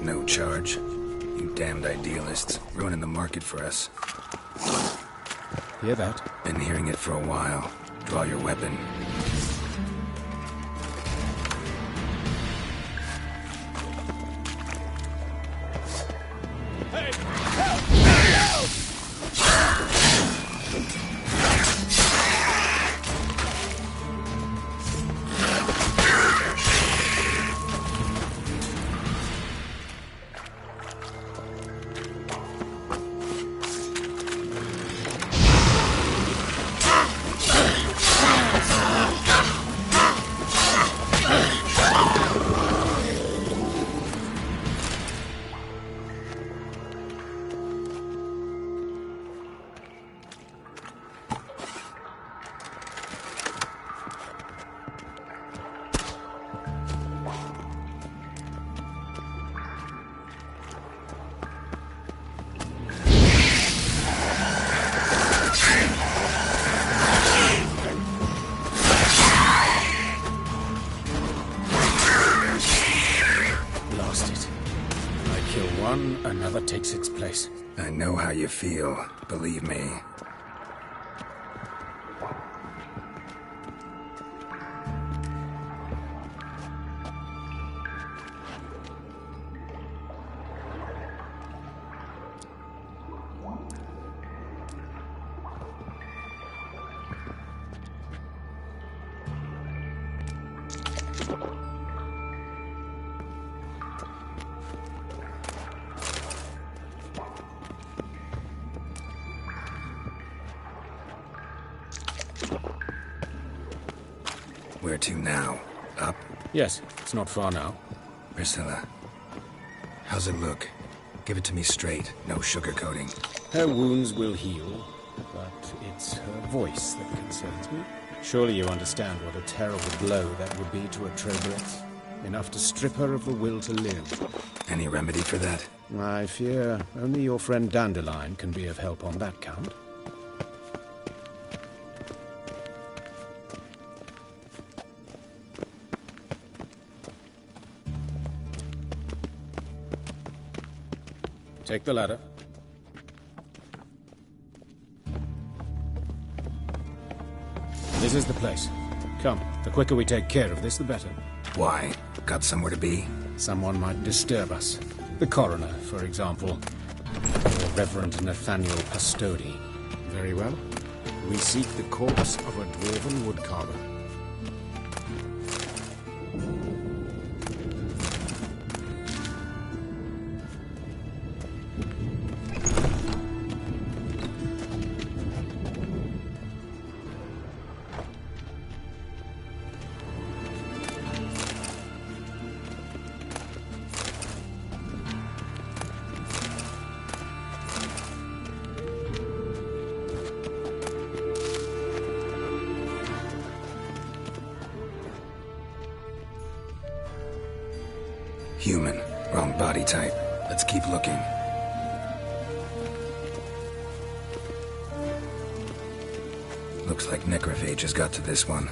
no charge. You damned idealists, ruining the market for us. Hear that? Been hearing it for a while. Draw your weapon. Another takes its place. I know how you feel, believe me. Where to now? Up? Yes, it's not far now. Priscilla, how's it look? Give it to me straight, no sugarcoating. Her wounds will heal, but it's her voice that concerns me. Surely you understand what a terrible blow that would be to a traitress. Enough to strip her of the will to live. Any remedy for that? I fear only your friend Dandelion can be of help on that count. Take the ladder. This is the place. Come, the quicker we take care of this, the better. Why? Got somewhere to be? Someone might disturb us. The coroner, for example. Or Reverend Nathaniel Pastodi. Very well. We seek the corpse of a dwarven woodcarver. Human. Wrong body type. Let's keep looking. Looks like necrophages got to this one.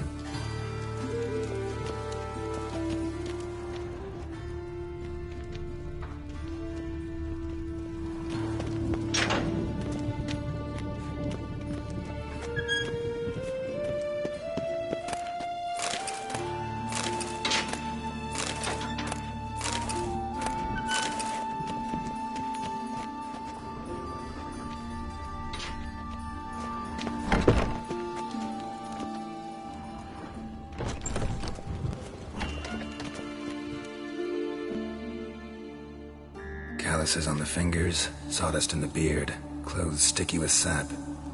Calluses on the fingers, sawdust in the beard, clothes sticky with sap.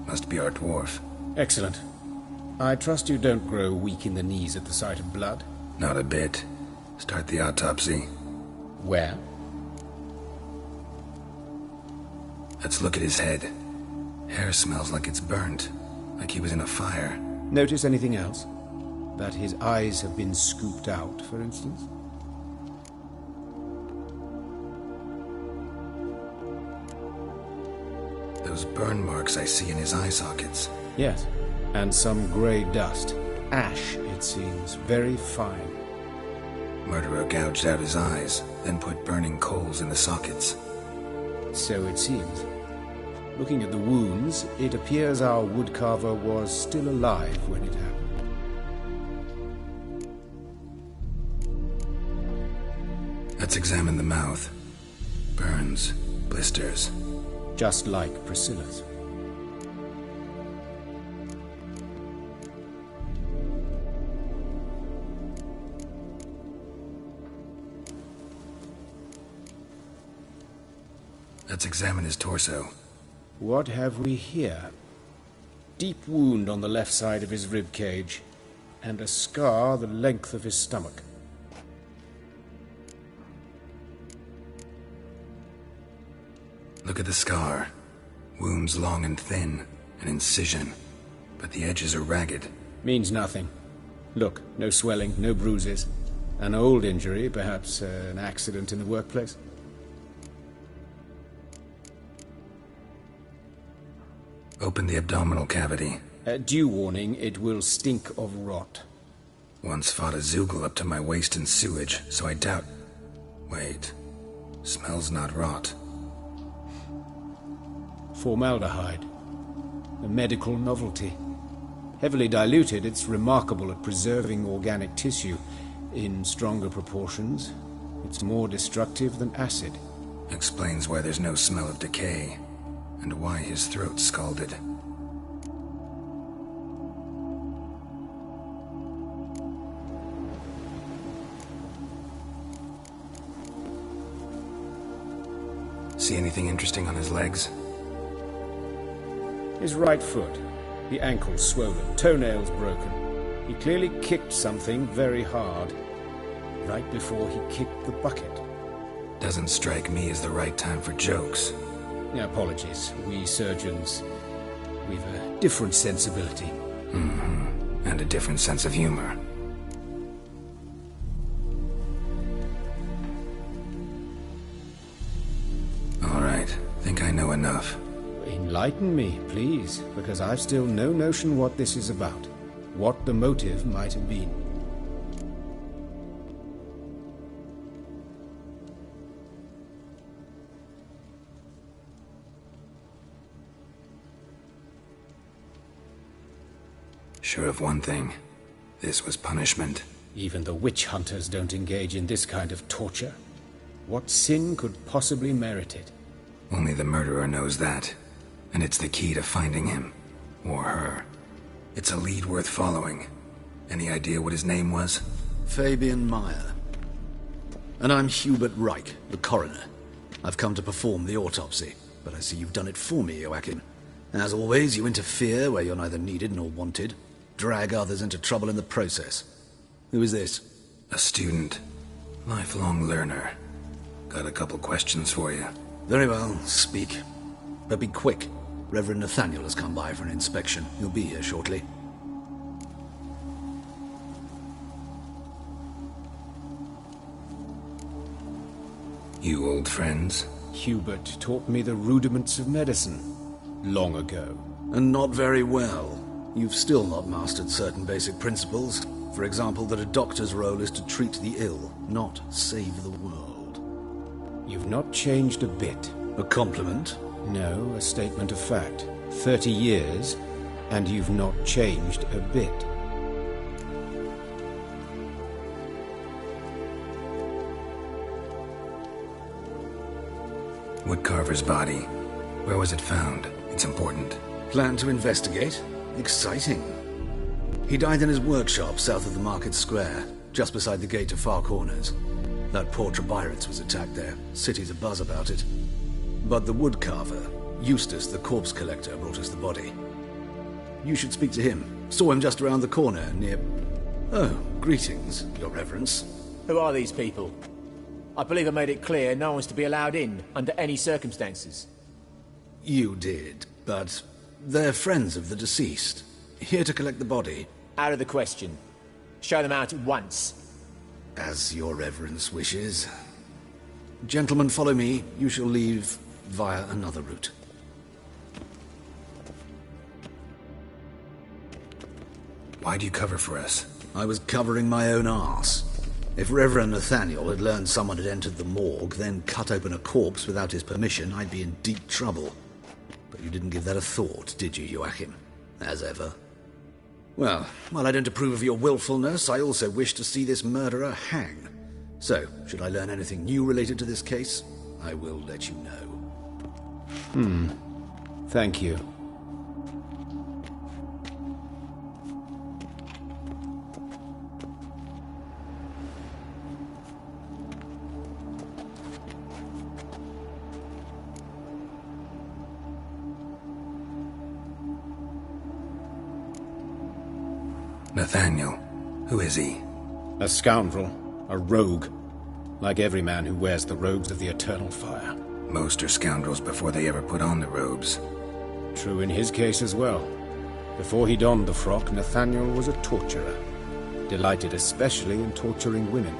Must be our dwarf. Excellent. I trust you don't grow weak in the knees at the sight of blood? Not a bit. Start the autopsy. Where? Let's look at his head. Hair smells like it's burnt, like he was in a fire. Notice anything else? That his eyes have been scooped out, for instance? Those burn marks I see in his eye sockets. Yes, and some grey dust. Ash, it seems, very fine. Murderer gouged out his eyes, then put burning coals in the sockets. So it seems. Looking at the wounds, it appears our woodcarver was still alive when it happened. Let's examine the mouth. Burns, blisters. Just like Priscilla's. Let's examine his torso. What have we here? Deep wound on the left side of his rib cage, and a scar the length of his stomach. Look at the scar. Wounds long and thin, an incision, but the edges are ragged. Means nothing. Look, no swelling, no bruises. An old injury, perhaps an accident in the workplace. Open the abdominal cavity. Due warning, it will stink of rot. Once fought a Zoogle up to my waist in sewage, so I doubt... Wait. Smells not rot. Formaldehyde. A medical novelty. Heavily diluted, it's remarkable at preserving organic tissue. In stronger proportions, it's more destructive than acid. Explains why there's no smell of decay, and why his throat's scalded. See anything interesting on his legs? His right foot. The ankle swollen, toenails broken. He clearly kicked something very hard, right before he kicked the bucket. Doesn't strike me as the right time for jokes. Apologies. We surgeons, we've a different sensibility. Mm-hmm. And a different sense of humor. All right. Think I know enough. Enlighten me, please, because I've still no notion what this is about. What the motive might have been. Sure of one thing. This was punishment. Even the witch hunters don't engage in this kind of torture. What sin could possibly merit it? Only the murderer knows that. And it's the key to finding him. Or her. It's a lead worth following. Any idea what his name was? Fabian Meyer. And I'm Hubert Reich, the coroner. I've come to perform the autopsy, but I see you've done it for me, Joachim. As always, you interfere where you're neither needed nor wanted. Drag others into trouble in the process. Who is this? A student. Lifelong learner. Got a couple questions for you. Very well, speak. But be quick. Reverend Nathaniel has come by for an inspection. He'll be here shortly. You old friends? Hubert taught me the rudiments of medicine. Long ago. And not very well. You've still not mastered certain basic principles. For example, that a doctor's role is to treat the ill, not save the world. You've not changed a bit. A compliment? No, a statement of fact. 30 years, and you've not changed a bit. Woodcarver's body. Where was it found? It's important. Plan to investigate? Exciting. He died in his workshop south of the market square, just beside the gate to Far Corners. That poor Trebirates was attacked there. City's abuzz about it. But the woodcarver, Eustace the corpse collector, brought us the body. You should speak to him. Saw him just around the corner near... Oh, greetings, Your Reverence. Who are these people? I believe I made it clear no one's to be allowed in, under any circumstances. You did, but they're friends of the deceased. Here to collect the body. Out of the question. Show them out at once. As Your Reverence wishes. Gentlemen, follow me. You shall leave via another route. Why'd you cover for us? I was covering my own arse. If Reverend Nathaniel had learned someone had entered the morgue, then cut open a corpse without his permission, I'd be in deep trouble. But you didn't give that a thought, did you, Joachim? As ever. Well, while I don't approve of your willfulness, I also wish to see this murderer hang. So, should I learn anything new related to this case, I will let you know. Thank you. Nathaniel. Who is he? A scoundrel. A rogue. Like every man who wears the robes of the eternal fire. Most are scoundrels before they ever put on the robes. True in his case as well. Before he donned the frock, Nathaniel was a torturer. Delighted especially in torturing women.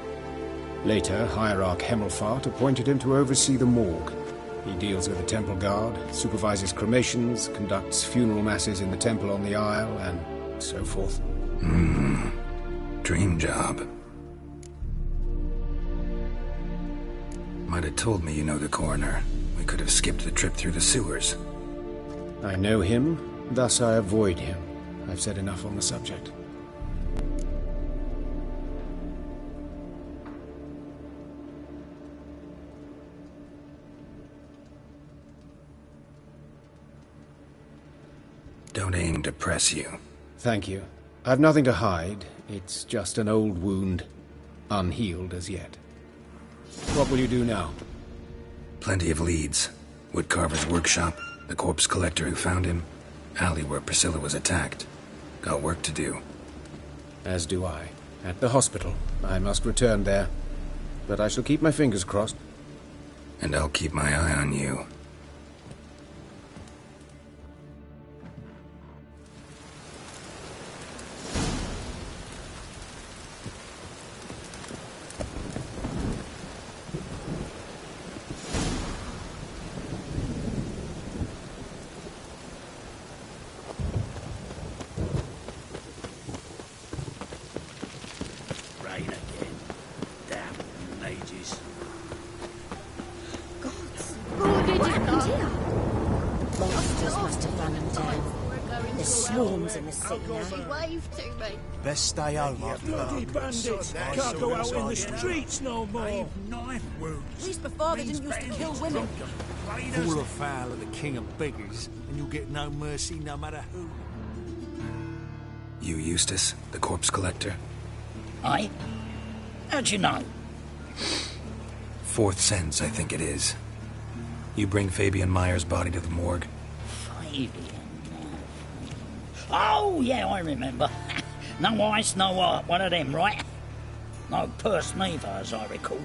Later, Hierarch Hemmelfart appointed him to oversee the morgue. He deals with the temple guard, supervises cremations, conducts funeral masses in the temple on the Isle, and so forth. Dream job. Might have told me you know the coroner. We could have skipped the trip through the sewers. I know him, thus I avoid him. I've said enough on the subject. Don't aim to press you. Thank you. I've nothing to hide. It's just an old wound, unhealed as yet. What will you do now? Plenty of leads. Woodcarver's workshop, the corpse collector who found him, alley where Priscilla was attacked. Got work to do. As do I. At the hospital. I must return there. But I shall keep my fingers crossed. And I'll keep my eye on you. Best stay home after Bloody bandits! Can't go out in the streets no more! Knife wounds. At least my father didn't used to kill women. Fall afoul of the king of beggars, and you'll get no mercy no matter who. You Eustace, the corpse collector? Aye? How'd you know? Fourth sense, I think it is. You bring Fabian Meyer's body to the morgue? Fabian. Oh, yeah, I remember. No ice, no art, one of them, right? No purse neither, as I recall.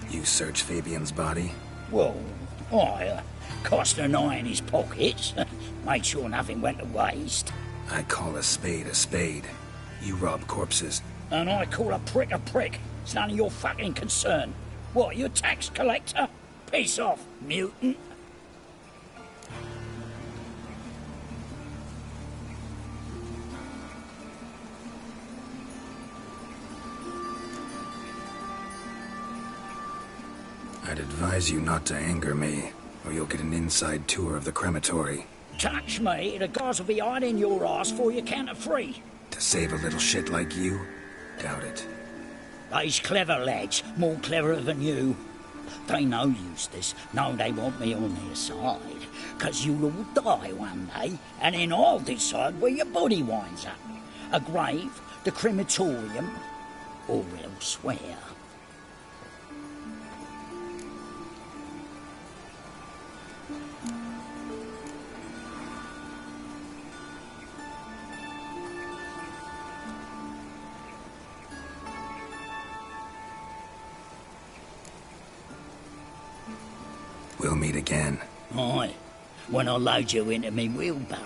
You search Fabian's body? Well, I cast an eye in his pockets, made sure nothing went to waste. I call a spade a spade. You rob corpses. And I call a prick a prick. It's none of your fucking concern. What, you a tax collector? Piss off, mutant. I'd advise you not to anger me, or you'll get an inside tour of the crematory. Touch me, the guards will be hiding your ass for your counter-free. To save a little shit like you? Doubt it. They's clever lads, more cleverer than you. They know Eustace, know they want me on their side, 'cause you'll all die one day, and then I'll decide where your body winds up. A grave, the crematorium, or elsewhere. We'll meet again. Aye, when I load you into me wheelbarrow.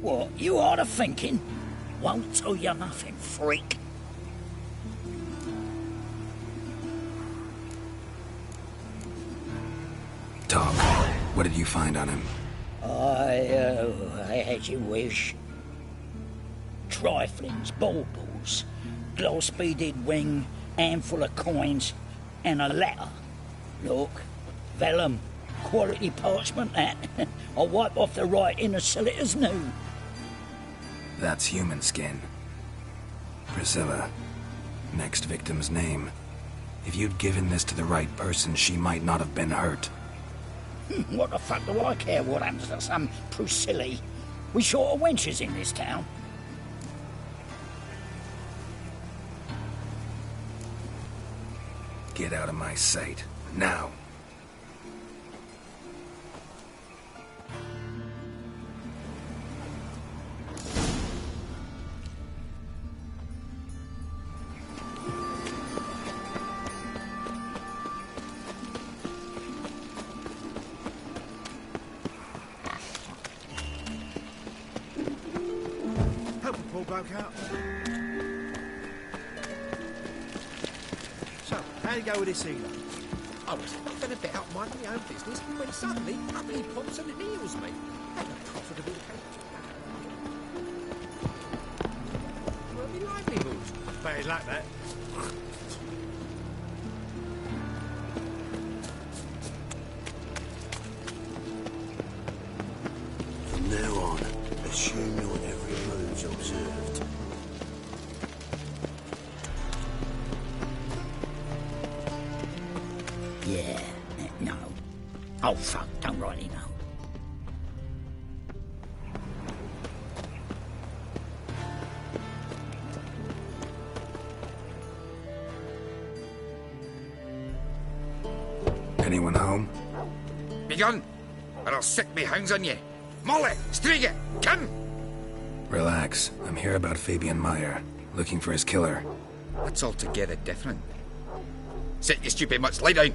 What, you are the thinking? Won't tell you nothing, freak. Talk. What did you find on him? As you wish. Triflings, baubles, glass-beaded ring, handful of coins, and a letter. Look, vellum, quality parchment that. I'll wipe off the writing and sell it as new. That's human skin. Priscilla. Next victim's name. If you'd given this to the right person, she might not have been hurt. What the fuck do I care what happens to some Priscilla? We short of wenches in this town. Get out of my sight. Now. Help the poor bloke out. So, how'd you go with this healer? I was fucking about minding my own business when suddenly up he pops and heals me. That's a profitable character. Well, me livelihoods. Bad luck, that. From now on, assume your every move's observed. Yeah, no. Oh, fuck, don't rightly know. Anyone home? Begone, or I'll sick me hounds on you. Molly, Striga, come! Relax. I'm here about Fabian Meyer, looking for his killer. That's altogether different. Sit, you stupid mutts, lie down.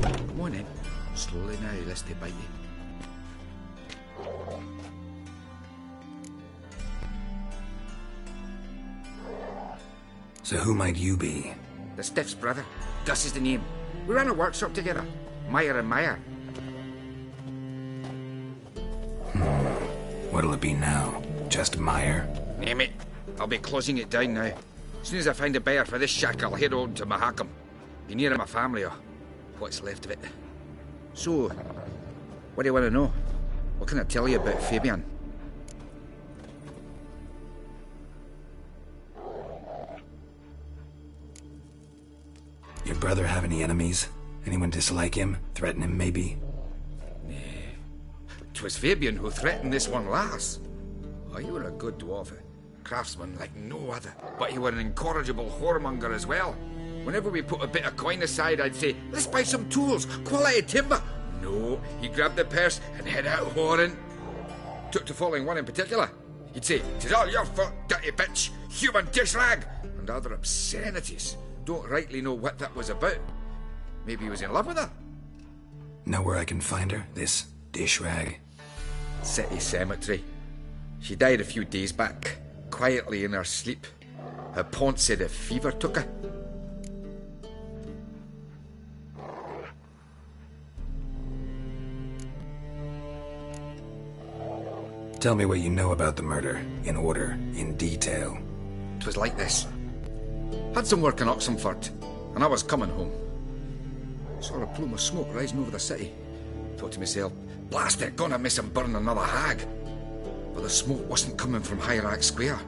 Come on in. Slowly now, lest they bite you. So who might you be? The Stiff's brother. Gus is the name. We ran a workshop together. Meyer and Meyer. What'll it be now? Just Meyer? Name it. I'll be closing it down now. As soon as I find a buyer for this shack, I'll head on to Mehmة. Be near my family, or what's left of it. So, what do you want to know? What can I tell you about Fabian? Your brother have any enemies? Anyone dislike him? Threaten him, maybe? 'Twas Fabian who threatened this one last. Oh, you were a good dwarf, craftsman like no other. But you were an incorrigible whoremonger as well. Whenever we put a bit of coin aside, I'd say, let's buy some tools, quality timber. No, he grabbed the purse and head out whoring. Took to following one in particular. He'd say, "'Tis all your fault, dirty bitch, human dish rag," and other obscenities. Don't rightly know what that was about. Maybe he was in love with her. Know where I can find her? This dish rag? City cemetery. She died a few days back, quietly in her sleep. Her pont said a fever took her. Tell me what you know about the murder, in order, in detail. 'Twas like this. Had some work in Oxenford, and I was coming home. Saw a plume of smoke rising over the city. Thought to myself, blast it, gonna miss and burn another hag. But the smoke wasn't coming from Hierarch Square.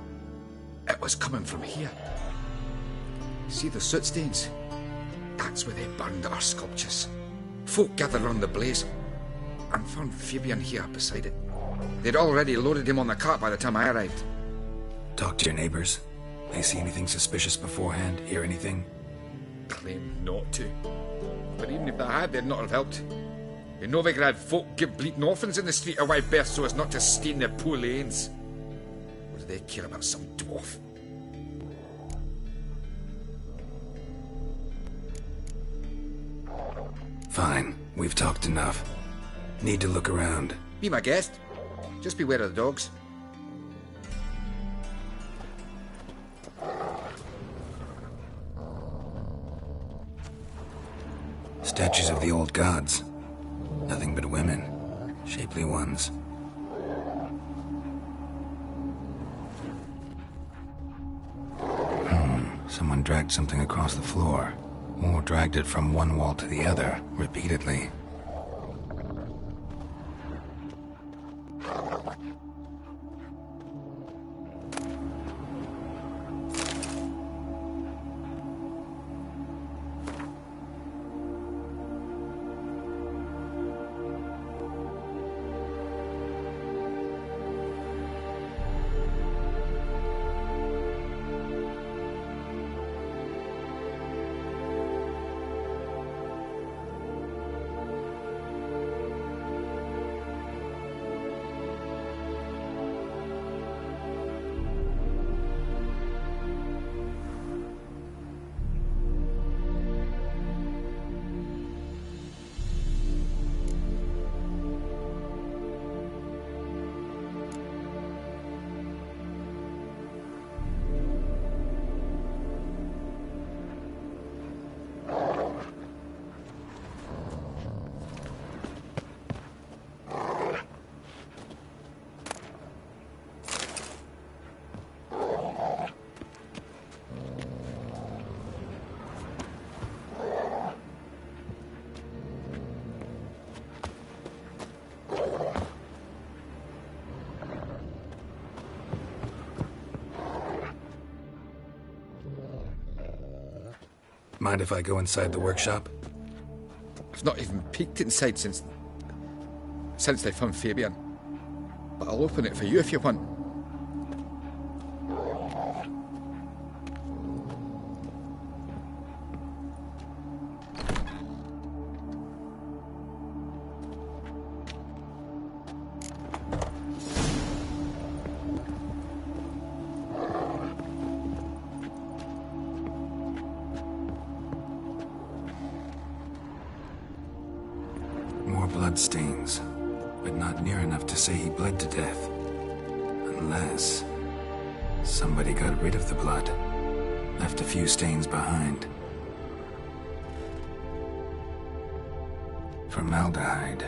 It was coming from here. See the soot stains? That's where they burned our sculptures. Folk gathered round the blaze, and found Fabian here beside it. They'd already loaded him on the cart by the time I arrived. Talk to your neighbors. They see anything suspicious beforehand? Hear anything? Claimed not to. But even if they had, they'd not have helped. In Novigrad, folk give bleating orphans in the street a wide berth so as not to stain their poor lanes. What do they care about some dwarf? Fine. We've talked enough. Need to look around. Be my guest. Just beware of the dogs. Statues of the old gods. Nothing but women. Shapely ones. Someone dragged something across the floor. Or dragged it from one wall to the other, repeatedly. Mind if I go inside the workshop? I've not even peeked inside since they found Fabian. But I'll open it for you if you want. Bloodstains, but not near enough to say he bled to death. Unless somebody got rid of the blood, left a few stains behind. Formaldehyde.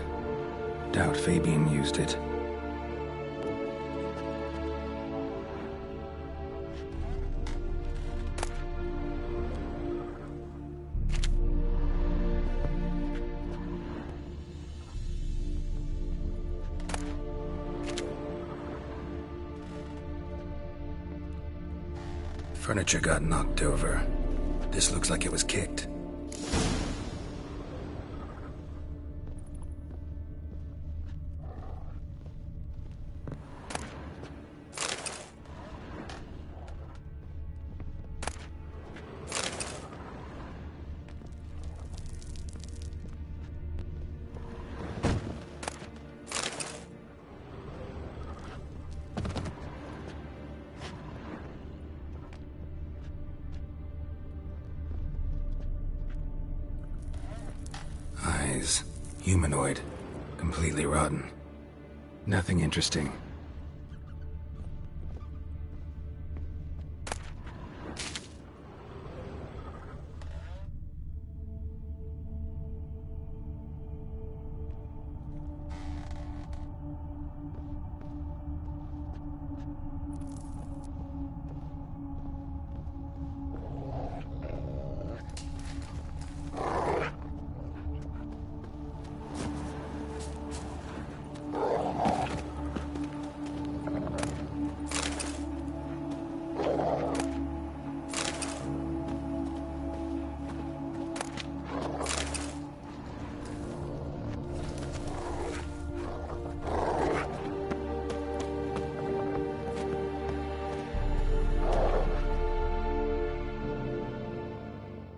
Doubt Fabian used it. Furniture got knocked over. This looks like it was kicked. Humanoid. Completely rotten. Nothing interesting.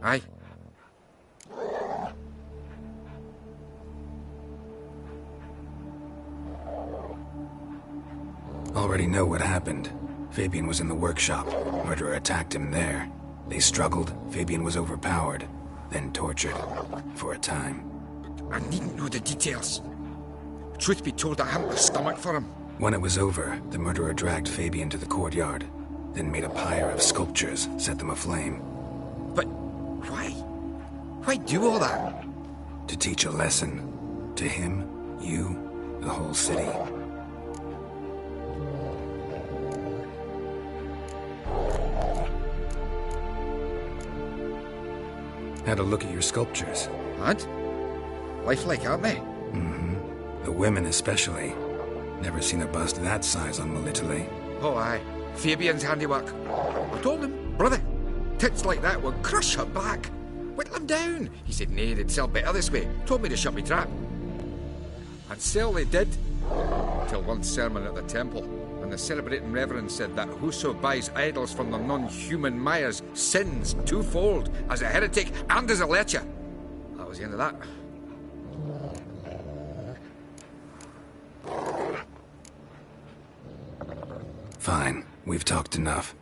Aye. Already know what happened. Fabian was in the workshop. Murderer attacked him there. They struggled. Fabian was overpowered, then tortured. For a time. I needn't know the details. Truth be told, I haven't the stomach for him. When it was over, the murderer dragged Fabian to the courtyard, then made a pyre of sculptures, set them aflame. But why? Why do all that? To teach a lesson. To him, you, the whole city. Had a look at your sculptures. And? Lifelike, aren't they? Mm-hmm. The women especially. Never seen a bust that size on Melitele. Oh, aye. Fabian's handiwork. I told him, brother, tits like that will crush her back. Whittle him down. He said, nay, they'd sell better this way. Told me to shut me trap. And sell they did. Till one sermon at the temple, and the celebrating reverend said that whoso buys idols from the non-human Mayas sins twofold, as a heretic and as a lecher. That was the end of that. Fine. We've talked enough.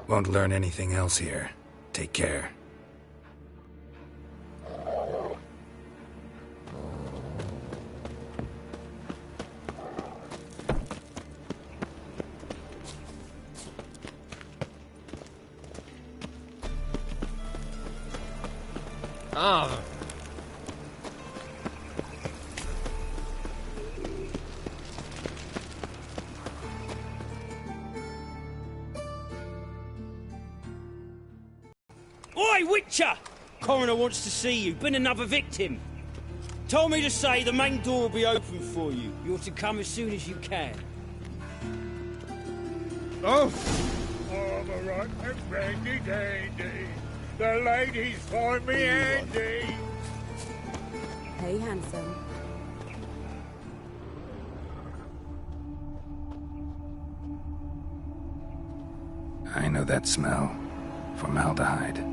Won't learn anything else here. Take care. Ah. Oi, Witcher! Coroner wants to see you. Been another victim. Told me to say the main door will be open for you. You're to come as soon as you can. Oh! All right and randy dandy. The ladies find me handy. Hey, handsome. I know that smell. Formaldehyde.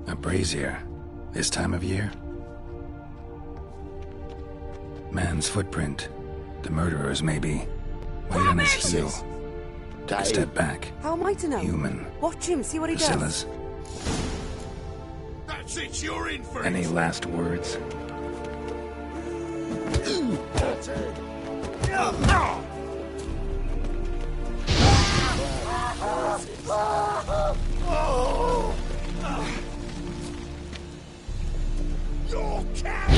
A brazier. This time of year? Man's footprint. The murderer's maybe. Weight on his heel. Took a step back. How am I to know? Human. Watch him, see what he Priscilla's. That's That's it, you're in for it. Any last words? That's it. Your cat!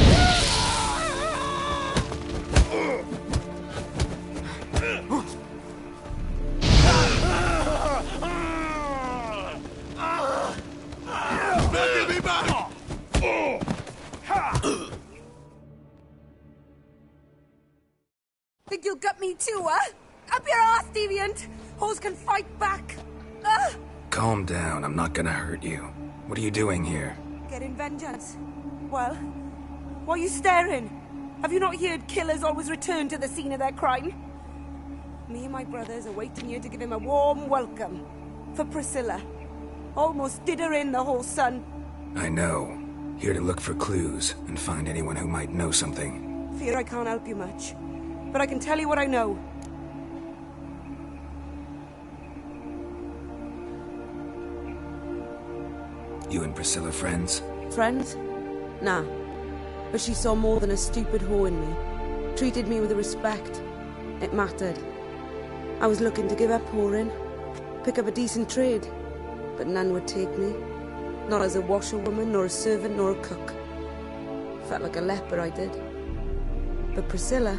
Give me back! Think you'll gut me too, huh? Up your ass, deviant! Hoes can fight back! Calm down, I'm not gonna hurt you. What are you doing here? Getting vengeance. Well, why are you staring? Have you not heard killers always return to the scene of their crime? Me and my brothers are waiting here to give him a warm welcome. For Priscilla. Almost did her in, the whole son. I know. Here to look for clues and find anyone who might know something. Fear I can't help you much. But I can tell you what I know. You and Priscilla friends? Friends? Nah. But she saw more than a stupid whore in me. Treated me with respect. It mattered. I was looking to give up whoring. Pick up a decent trade. But none would take me. Not as a washerwoman, nor a servant, nor a cook. Felt like a leper, I did. But Priscilla,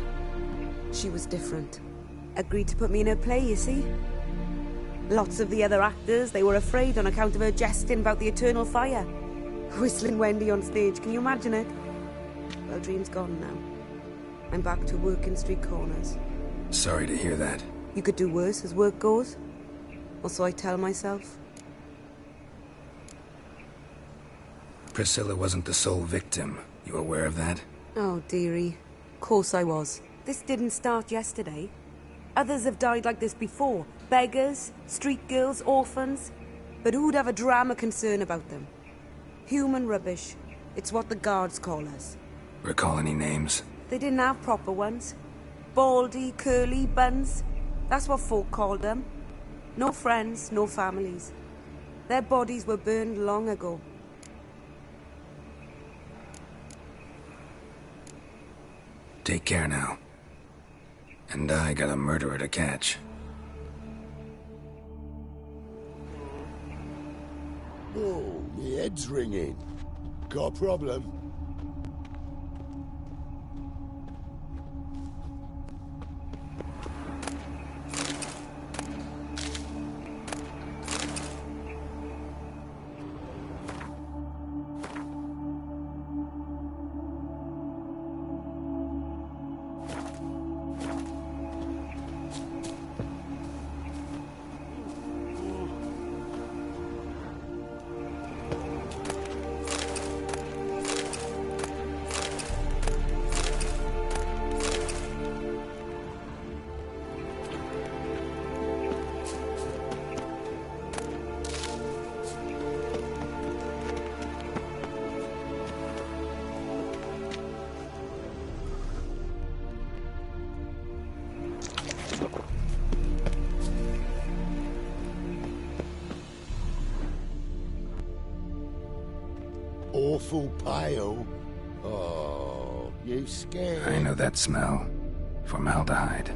she was different. Agreed to put me in her play, you see. Lots of the other actors, they were afraid on account of her jesting about the eternal fire. Whistling Wendy on stage, can you imagine it? Well, dream's gone now. I'm back to working street corners. Sorry to hear that. You could do worse as work goes. Or so I tell myself. Priscilla wasn't the sole victim. You aware of that? Oh, dearie. Course I was. This didn't start yesterday. Others have died like this before. Beggars, street girls, orphans. But who'd have a drama concern about them? Human rubbish. It's what the guards call us. Recall any names? They didn't have proper ones. Baldy, curly, buns. That's what folk called them. No friends, no families. Their bodies were burned long ago. Take care now. And I got a murderer to catch. Oh, my head's ringing. Got a problem? Awful pale. Oh, you scared? I know that smell. Formaldehyde.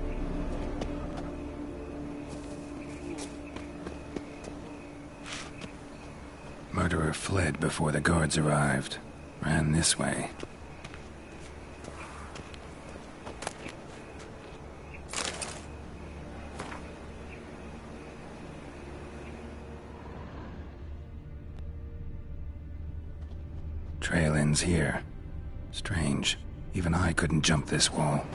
Murderer fled before the guards arrived. Ran this way. Trail ends here. Strange. Even I couldn't jump this wall.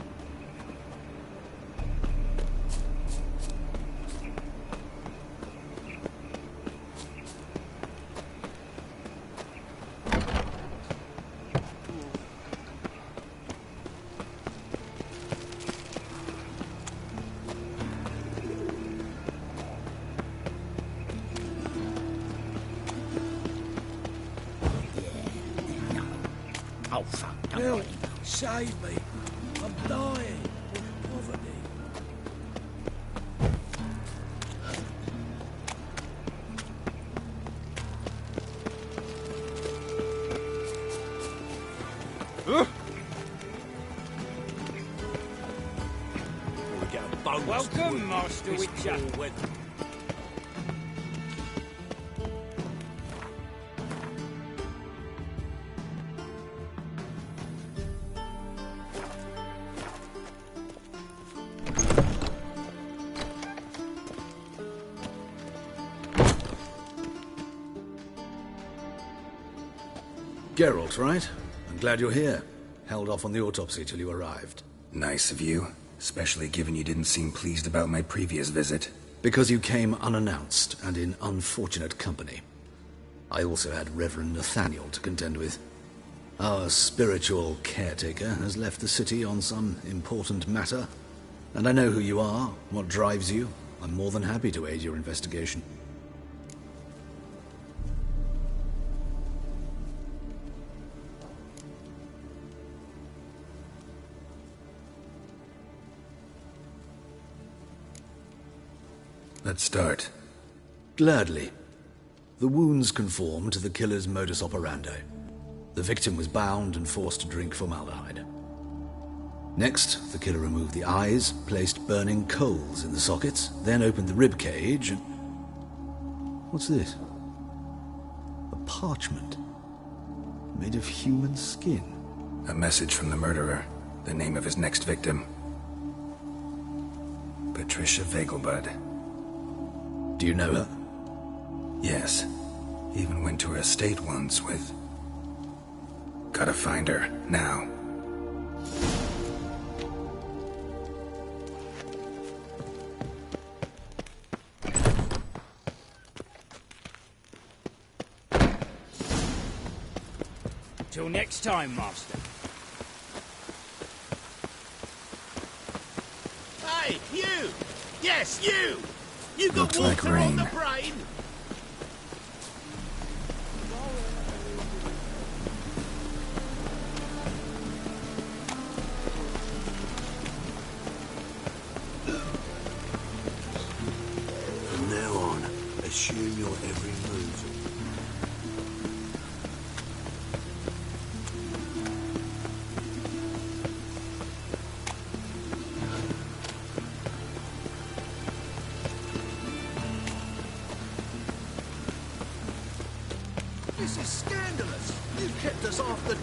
Oh, fuck, don't Help! worry about it. Save me! I'm dying of poverty. We get a bonus. Welcome, Master Witcher. Geralt, right? I'm glad you're here. Held off on the autopsy till you arrived. Nice of you. Especially given you didn't seem pleased about my previous visit. Because you came unannounced and in unfortunate company. I also had Reverend Nathaniel to contend with. Our spiritual caretaker has left the city on some important matter. And I know who you are, what drives you. I'm more than happy to aid your investigation. Let's start. Gladly. The wounds conform to the killer's modus operandi. The victim was bound and forced to drink formaldehyde. Next, the killer removed the eyes, placed burning coals in the sockets, then opened the rib cage and... What's this? A parchment. Made of human skin. A message from the murderer. The name of his next victim. Patricia Vegelbud. Do you know her? Yes. Even went to her estate once with... Gotta find her, now. Till next time, Master. Hey, you! Yes, you! You got Looks like water on the rain. brain? From now on, assume your every move.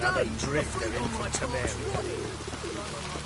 Another drifter in from Temeria.